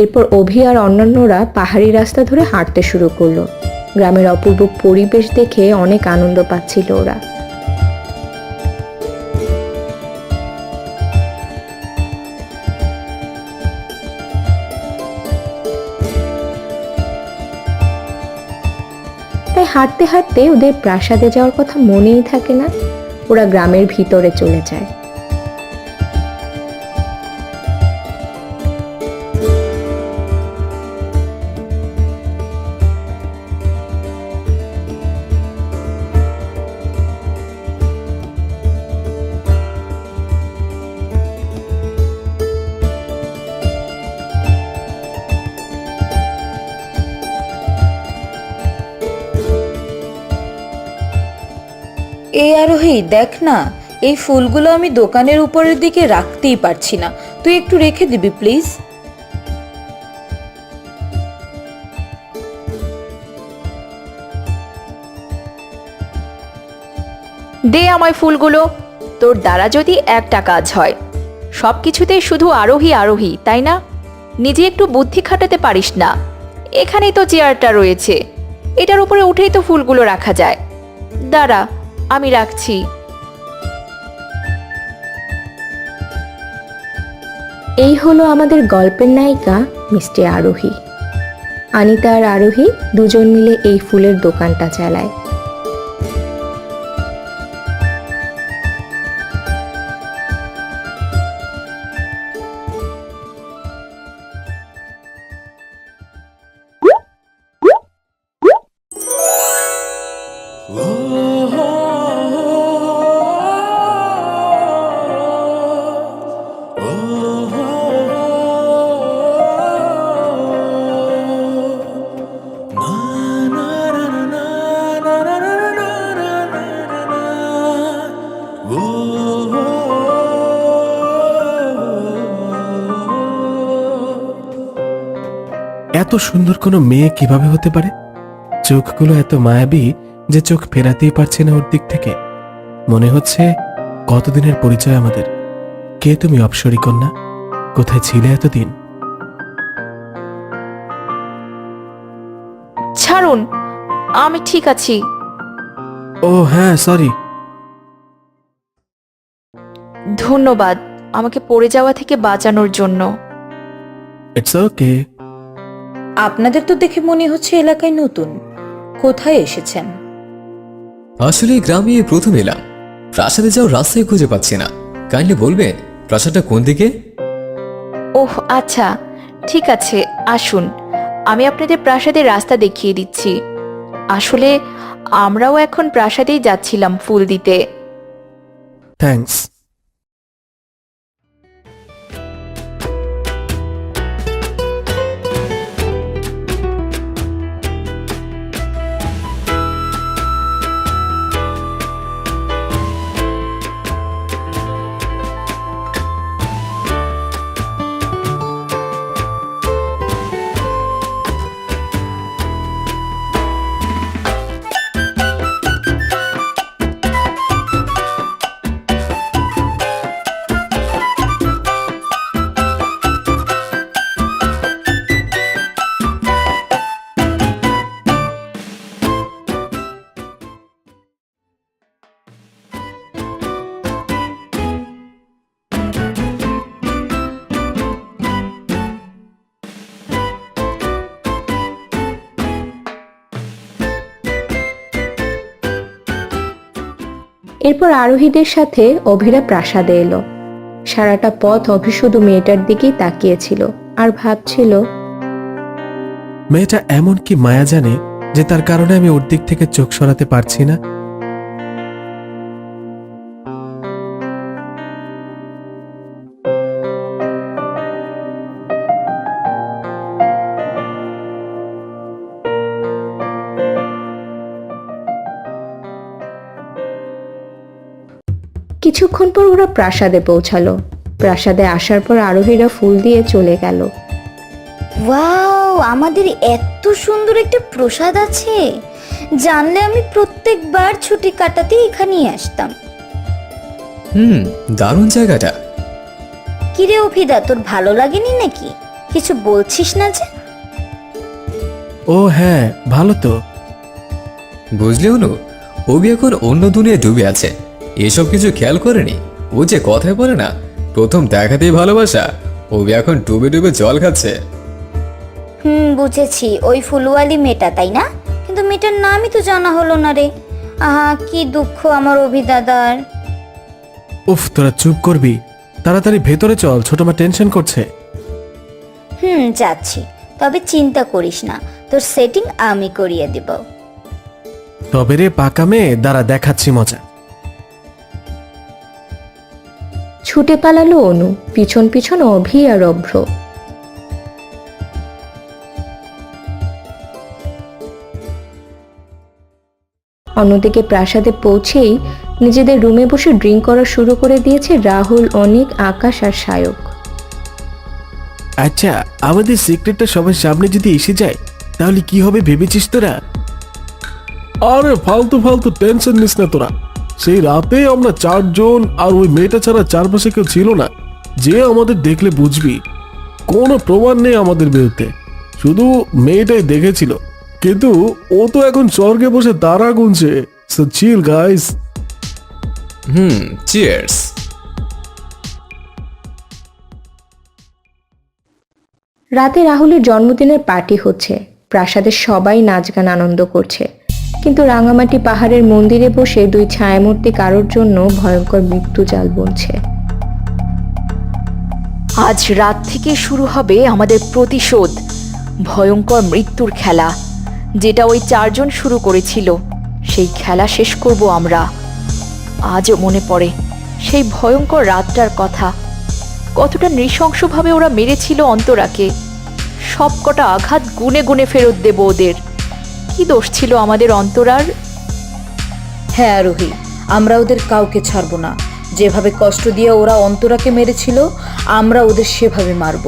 এরপর অভি আর অন্যান্যরা পাহাড়ি রাস্তা ধরে হাঁটতে শুরু করলো। গ্রামের অপূর্ব পরিবেশ দেখে অনেক আনন্দ পাচ্ছিল ওরা। তাই হাঁটতে হাঁটতে ওদের প্রাসাদে যাওয়ার কথা মনেই থাকে না। ওরা গ্রামের ভিতরে চলে যায়। এই আরোহী, দেখ না, এই ফুলগুলো আমি দোকানের উপরের দিকে রাখতেই পারছি না, তুই একটু রেখে দিবি প্লিজ। দে আমায় ফুলগুলো। তোর দ্বারা যদি একটা কাজ হয়, সব কিছুতেই শুধু আরোহী আরোহী, তাই না? নিজে একটু বুদ্ধি খাটাতে পারিস না? এখানেই তো চেয়ারটা রয়েছে, এটার উপরে উঠেই তো ফুলগুলো রাখা যায়। দাঁড়া, আমি রাখছি। এই হলো আমাদের গল্পের নায়িকা মিষ্টি আরোহী। আনিতা আর আরোহী দুজন মিলে এই ফুলের দোকানটা চালায়। এত সুন্দর কোনো মেয়ে কিভাবে হতে পারে? চোখগুলো এত মায়াবী যে চোখ ফেরাতেই পারছে না ওর দিক থেকে। মনে হচ্ছে কতদিনের পরিচয় আমাদের। কে তুমি অপ্সরী কন্যা? কোথায় ছিলে এতদিন? ছাড়ুন, আমি ঠিক আছি। ও হ্যাঁ, সরি। ধন্যবাদ আমাকে পড়ে যাওয়া থেকে বাঁচানোর জন্য। It's okay. আপনাদের তো দেখে মনে হচ্ছে এলাকায় নতুন, কোথায় এসেছেন? আসলে গ্রামে প্রথম এলাম, প্রাসাদে যাওয়ার রাস্তায় খুঁজে পাচ্ছি না। কাইন্ডলি বলবেন প্রাসাদটা কোন দিকে? ওহ আচ্ছা, ঠিক আছে, আসুন, আমি আপনাদের প্রাসাদের রাস্তা দেখিয়ে দিচ্ছি। আসলে আমরাও এখন প্রাসাদেই যাচ্ছিলাম ফুল দিতে। থ্যাঙ্কস। এরপর আরোহীদের সাথে অভিরা প্রাসাদে এলো। সারাটা পথ অভি শুধু মেয়েটার দিকেই তাকিয়েছিল আর ভাবছিল, মেয়েটা এমন কি মায়া জানে যে তার কারণে আমি ওর দিক থেকে চোখ সরাতে পারছি না। কিছুক্ষণ পর ওরা প্রাসাদে পৌঁছালো। প্রাসাদে আসার পর আরোহীরা ফুল দিয়ে চলে গেল। ওয়াও, আমাদের এত সুন্দর একটা প্রসাদ আছে, জানলে আমি প্রত্যেকবার ছুটি কাটাতে এখানেই আসতাম। দারুণ জায়গাটা। কিরে অভিদা, তোর ভালো লাগেনি নাকি? কিছু বলছিস না যে? ও হ্যাঁ, ভালো তো। বুঝলি অনু, অভি এখন অন্য দুনিয়ায় ডুবে আছে, এসব কিছু খেয়াল করেনি। ও যে কথায় বলে না, প্রথম দেখাতেই ভালোবাসা, অভি এখন ডুবে ডুবে জল খাচ্ছে। বুঝেছি, ওই ফুলওয়ালি মেয়েটা, তাই না? কিন্তু মেয়েটার নামই তো জানা হলো না রে। আহা, কি দুঃখ আমার অভিদাদার। উফ, তোরা চুপ করবি? তাড়াতাড়ি ভেতরে চল, ছোট মা টেনশন করছে। যাচ্ছি, তবে চিন্তা করিস না, তোর সেটিং আমি করিয়ে দেব। তবে রে পাকা মেয়ে, দাঁড়া দেখাচ্ছি মজা। ছুটে পালালো অনু, পিছন পিছন অভি আর অভ্র। অন্যদিকে প্রাসাদে পৌঁছেই নিজেদের রুমে বসে ড্রিঙ্ক করা শুরু করে দিয়েছে রাহুল, অনিক, আকাশ আর সায়ক। আচ্ছা, আমাদের সিক্রেটটা সবার সামনে যদি এসে যায় তাহলে কি হবে ভেবেছিস তোরা? আরে ফালতু ফালতু টেনশন নিস না তোরা। সেই রাতে আমরা 4 জন, আর ওই মেয়েটা ছাড়া চারপাশে কেউ ছিল না। যে আমাদের দেখলে বুঝবি কোনো প্রমাণ নেই আমাদের বিরুদ্ধে, শুধু মেয়েটাই দেখেছিল। কিন্তু ও তো এখন স্বর্গে বসে তারা গুনছে। সো চিল গাইস। চিয়ার্স। রাতে রাহুলের জন্মদিনের পার্টি হচ্ছে, প্রাসাদের সবাই নাচ গান আনন্দ করছে। কিন্তু রাঙামাটি পাহাড়ের মন্দিরে বসে 2 ছায়ামূর্তি কারোর জন্য ভয়ঙ্কর মৃত্যু জাল বুনছে। আজ রাত থেকে শুরু হবে আমাদের প্রতিশোধ, ভয়ঙ্কর মৃত্যুর খেলা, যেটা ওই 4 জন শুরু করেছিল। সেই খেলা শেষ করব আমরা। আজও মনে পড়ে সেই ভয়ঙ্কর রাতটার কথা। কতটা নৃশংসভাবে ওরা মেরেছিল অন্তরাকে। সবকটা আঘাত গুনে গুনে ফেরত দেব ওদের। কি দোষ ছিল আমাদের অন্তরার? হ্যাঁ আরোহী, আমরা ওদের কাউকে ছাড়বো না। যেভাবে কষ্ট দিয়ে ওরা অন্তরাকে মেরেছিল, আমরা ওদের সেভাবে মারব।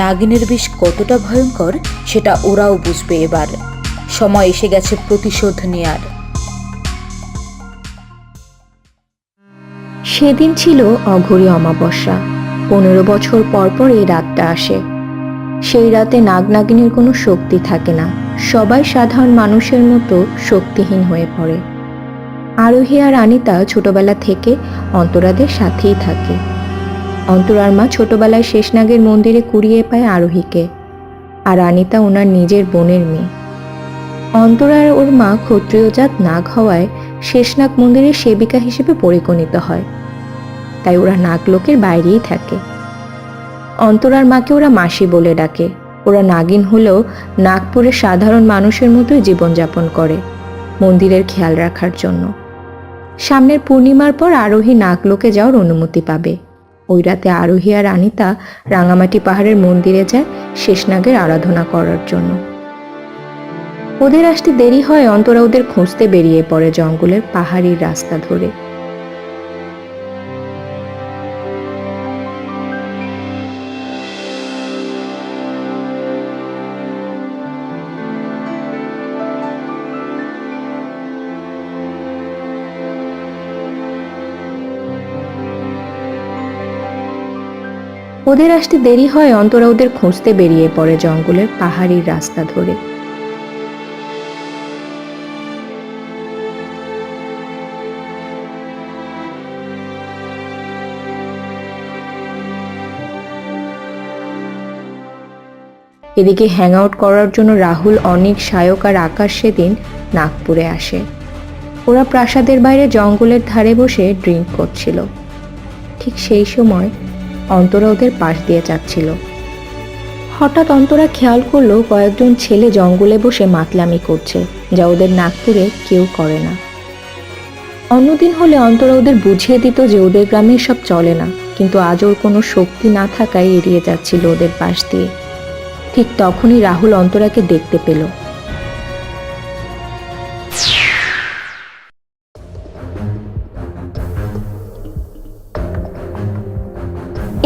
নাগিনের বিষ কতটা ভয়ঙ্কর সেটা ওরাও বুঝবে এবার। সময় এসে গেছে প্রতিশোধ নেয়ার। সেদিন ছিল অঘোরী অমাবস্যা। 15 বছর পর পর এই রাতটা আসে। সেই রাতে নাগনাগিনীর কোনো শক্তি থাকে না, সবাই সাধারণ মানুষের মতো শক্তিহীন হয়ে পড়ে। আরোহী আর আনিতা ছোটবেলা থেকে অন্তরাদের সাথেই থাকে। অন্তরার মা ছোটবেলায় শেষনাগের মন্দিরে কুড়িয়ে পায় আরোহীকে, আর আনিতা ওনার নিজের বোনের মেয়ে। অন্তরা আর ওর মা ক্ষত্রিয় জাত নাগ হওয়ায় শেষনাগ মন্দিরের সেবিকা হিসেবে পরিগণিত হয়, তাই ওরা নাগলোকের বাইরেই থাকে। অন্তরার মাকে ওরা মাসি বলে ডাকে। ওরা নাগিন হলেও নাগপুরের সাধারণ মানুষের মতোই জীবনযাপন করে, মন্দিরের খেয়াল রাখার জন্য। সামনের পূর্ণিমার পর আরোহী নাগলোকে যাওয়ার অনুমতি পাবে। ওই রাতে আরোহী আর আনিতা রাঙামাটি পাহাড়ের মন্দিরে যায় শেষনাগের আরাধনা করার জন্য। ওদের আসতে দেরি হয়, অন্তরা ওদের খুঁজতে বেরিয়ে পড়ে জঙ্গলের পাহাড়ি রাস্তা ধরে। ওদের আসতে দেরি হয়, অন্তরা ওদের খুঁজতে বেরিয়ে পড়ে জঙ্গলের পাহাড়ি রাস্তা ধরে। এদিকে হ্যাং আউট করার জন্য রাহুল, অনিক, সায়ক আর আকাশ সেদিন নাগপুরে আসে। ওরা প্রাসাদের বাইরে জঙ্গলের ধারে বসে ড্রিঙ্ক করছিল। ঠিক সেই সময় অন্তরা ওদের পাশ দিয়ে যাচ্ছিল। হঠাৎ অন্তরা খেয়াল করলো কয়েকজন ছেলে জঙ্গলে বসে মাতলামি করছে, যা ওদের নাগপুরে কেউ করে না। অন্যদিন হলে অন্তরা ওদের বুঝিয়ে দিত যে ওদের গ্রামে সব চলে না, কিন্তু আজ ওর কোনো শক্তি না থাকায় এড়িয়ে যাচ্ছিল ওদের পাশ দিয়ে। ঠিক তখনই রাহুল অন্তরাকে দেখতে পেল।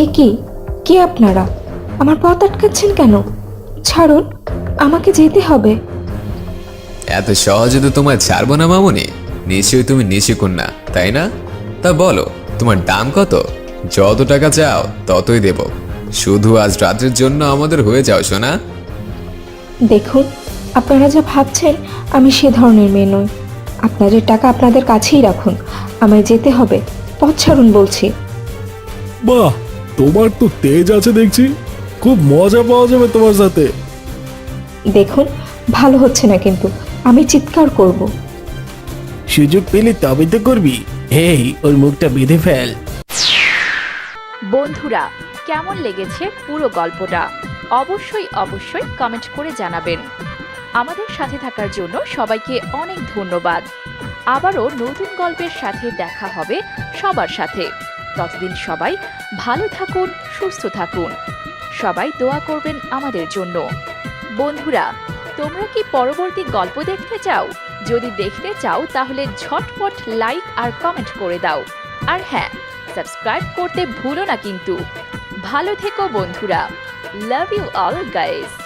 এ কি? কে আপনারা? আমার পথ আটকাচ্ছেন কেন? ছাড়ুন, আমাকে যেতে হবে। এত সহজে তো তোমায় ছাড়বো না মামুনি। নিশ্চয়ই তুমি নিশিকন্যা, তাই না? তা বলো, তোমার দাম কত? যত টাকা চাও ততই দেব। শুধু আজ রাতের জন্য আমাদের হয়ে যাও সোনা। দেখুন, আপনারা যা ভাবছেন আমি সে ধরনের মেয়ে নই। আপনাদের টাকা আপনাদের কাছেই রাখুন, আমায় যেতে হবে। পথ ছাড়ুন বলছি। বাহ, তোমার তো তেজ আছে দেখছি। খুব মজা পাওয়া যাবে তোমার সাথে। দেখুন, ভালো হচ্ছে না কিন্তু আমি চিৎকার করব। সুযোগ পেলে তবে তো করবি। এই, ওর মুখটা বেঁধে ফেল। বন্ধুরা, কেমন লেগেছে পুরো গল্পটা অবশ্যই অবশ্যই কমেন্ট করে জানাবেন। আমাদের সাথে থাকার জন্য সবাইকে অনেক ধন্যবাদ। আবারও নতুন গল্পের সাথে দেখা হবে সবার সাথে। ততদিন সবাই ভালো থাকুন, সুস্থ থাকুন। সবাই দোয়া করবেন আমাদের জন্য। বন্ধুরা, তোমরা কি পরবর্তী গল্প দেখতে চাও? যদি দেখতে চাও তাহলে ঝটপট লাইক আর কমেন্ট করে দাও। আর হ্যাঁ, সাবস্ক্রাইব করতে ভুলো না কিন্তু। ভালো থেকো বন্ধুরা। Love you all guys.